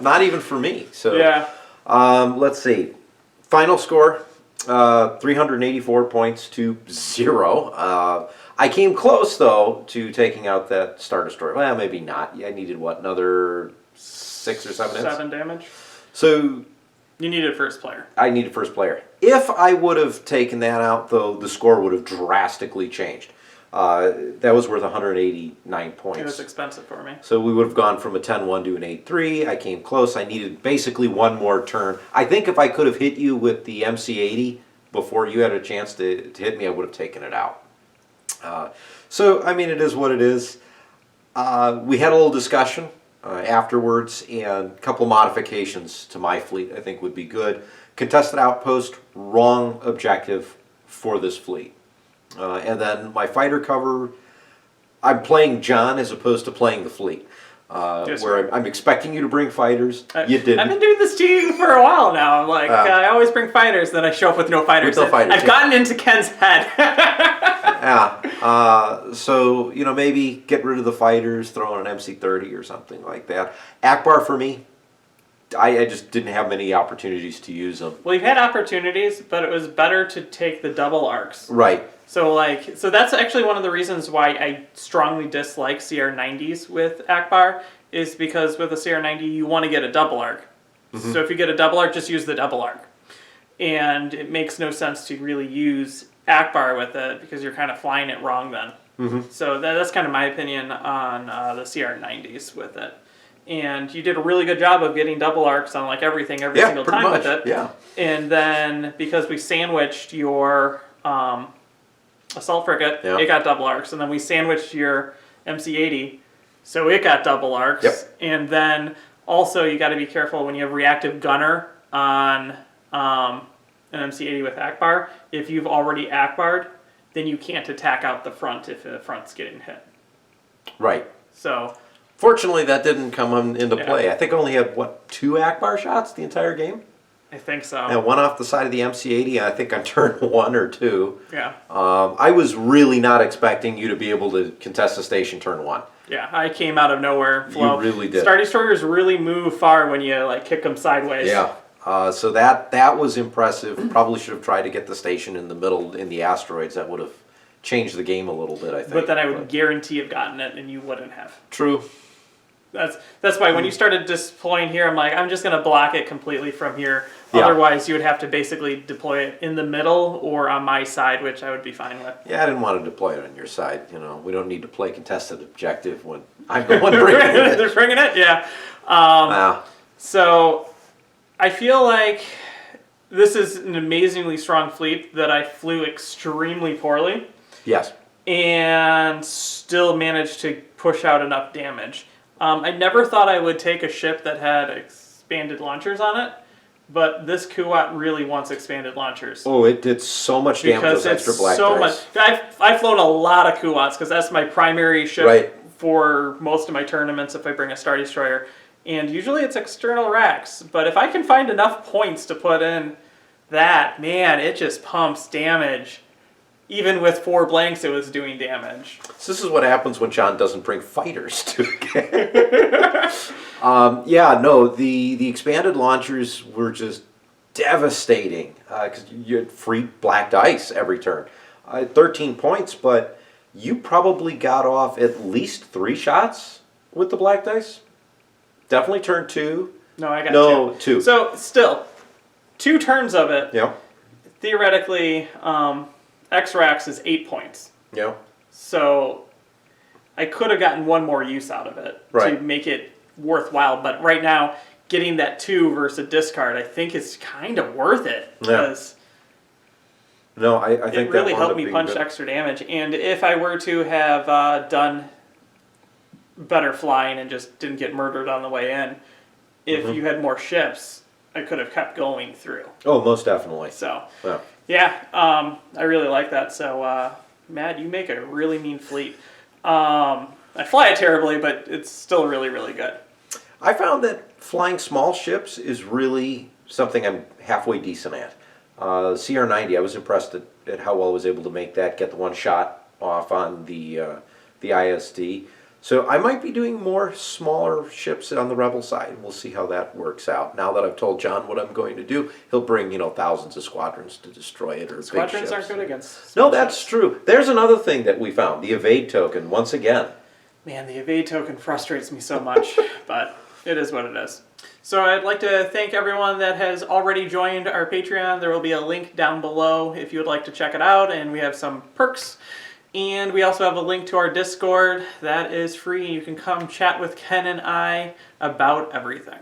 not even for me. So Yeah. Let's see. Final score, 384 points to 0. I came close, though, to taking out that Star Destroyer. Well, maybe not. I needed, what, another 6 or 7 hits? 7 damage. So You needed first player. I needed first player. If I would have taken that out, though, the score would have drastically changed. That was worth 189 points. It was expensive for me. So we would have gone from a 10-1 to an 8-3. I came close. I needed basically one more turn. I think if I could have hit you with the MC-80 before you had a chance to hit me, I would have taken it out. So, I mean, it is what it is. We had a little discussion afterwards, and a couple of modifications to my fleet I think would be good. Contested outpost, wrong objective for this fleet. And then my fighter cover, I'm playing John as opposed to playing the fleet. Yes, where I'm expecting you to bring fighters. You didn't. I've been doing this to you for a while now. I'm like, I always bring fighters, then I show up with no fighters. With no fighters, I've gotten into Ken's head. Yeah. So, you know, maybe get rid of the fighters, throw in an MC-30 or something like that. Ackbar for me, I just didn't have many opportunities to use them. Well, you've had opportunities, but it was better to take the double arcs. Right. So that's actually one of the reasons why I strongly dislike CR90s with Ackbar, is because with a CR90 you want to get a double arc. Mm-hmm. So if you get a double arc, just use the double arc. And it makes no sense to really use Ackbar with it because you're kind of flying it wrong then. So that's kind of my opinion on the CR90s with it. And you did a really good job of getting double arcs on like every single pretty time much. with it. Yeah. And then because we sandwiched your assault frigate, Yeah. it got double arcs, and then we sandwiched your MC-80, so it got double arcs. Yep. And then also you got to be careful when you have reactive gunner on an MC-80 with Ackbar. If you've already Ackbarred, then you can't attack out the front if the front's getting hit. Right. So Fortunately, that didn't come into Yeah. play. I think I only had, what, 2 Ackbar shots the entire game? I think so. And one off the side of the MC-80, and I think on turn 1 or 2. Yeah. I was really not expecting you to be able to contest the station turn 1. Yeah, I came out of nowhere. Flow. You really did. Star Destroyers really move far when you like kick them sideways. Yeah. So that was impressive. Probably should have tried to get the station in the middle in the asteroids. That would have changed the game a little bit, I think. But then I would guarantee have gotten it, and you wouldn't have. True. That's why when you started deploying here, I'm like, I'm just going to block it completely from here. Yeah. Otherwise, you would have to basically deploy it in the middle or on my side, which I would be fine with. Yeah, I didn't want to deploy it on your side. You know, we don't need to play contested objective when I'm the one bringing it. They're bringing it, yeah. Wow. So I feel like this is an amazingly strong fleet that I flew extremely poorly Yes. and still managed to push out enough damage. I never thought I would take a ship that had expanded launchers on it, but this Kuat really wants expanded launchers. Oh, it did so much damage with Because those it's extra black so dice. much. I've flown a lot of Kuats because that's my primary ship Right. for most of my tournaments if I bring a Star Destroyer. And usually it's external racks. But if I can find enough points to put in that, man, it just pumps damage. Even with 4 blanks, it was doing damage. So this is what happens when John doesn't bring fighters to a game. Yeah, no, the expanded launchers were just devastating because you had free black dice every turn. 13 points, but you probably got off at least 3 shots with the black dice. Definitely turn 2. No, I got No, 2. 2. So, still, 2 turns of it. Yeah. Theoretically, X-Rax is 8 points. Yeah. So I could have gotten 1 more use out of it Right. to make it worthwhile. But right now, getting that 2 versus a discard, I think is kind of worth it. Because No, I think it really helped me punch extra damage. And if I were to have done better flying and just didn't get murdered on the way in, if you had more ships, I could have kept going through. Oh, most definitely. So, Yeah. yeah, I really like that. So, Matt, you make a really mean fleet. I fly it terribly, but it's still really, really good. I found that flying small ships is really something I'm halfway decent at. CR90, I was impressed at how well I was able to make that, get the 1 shot off on the ISD. So I might be doing more smaller ships on the Rebel side. We'll see how that works out. Now that I've told John what I'm going to do, he'll bring, thousands of squadrons to destroy it, or Squadrons big ships. aren't good against No, small that's ships. true. There's another thing that we found, the evade token, once again. Man, the evade token frustrates me so much, but it is what it is. So I'd like to thank everyone that has already joined our Patreon. There will be a link down below if you would like to check it out, and we have some perks. And we also have a link to our Discord that is free. You can come chat with Ken and I about everything.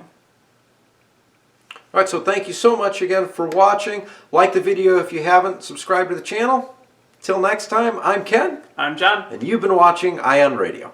All right, so thank you so much again for watching. Like the video if you haven't. Subscribe to the channel. Till next time, I'm Ken. I'm John. And you've been watching Ion Radio.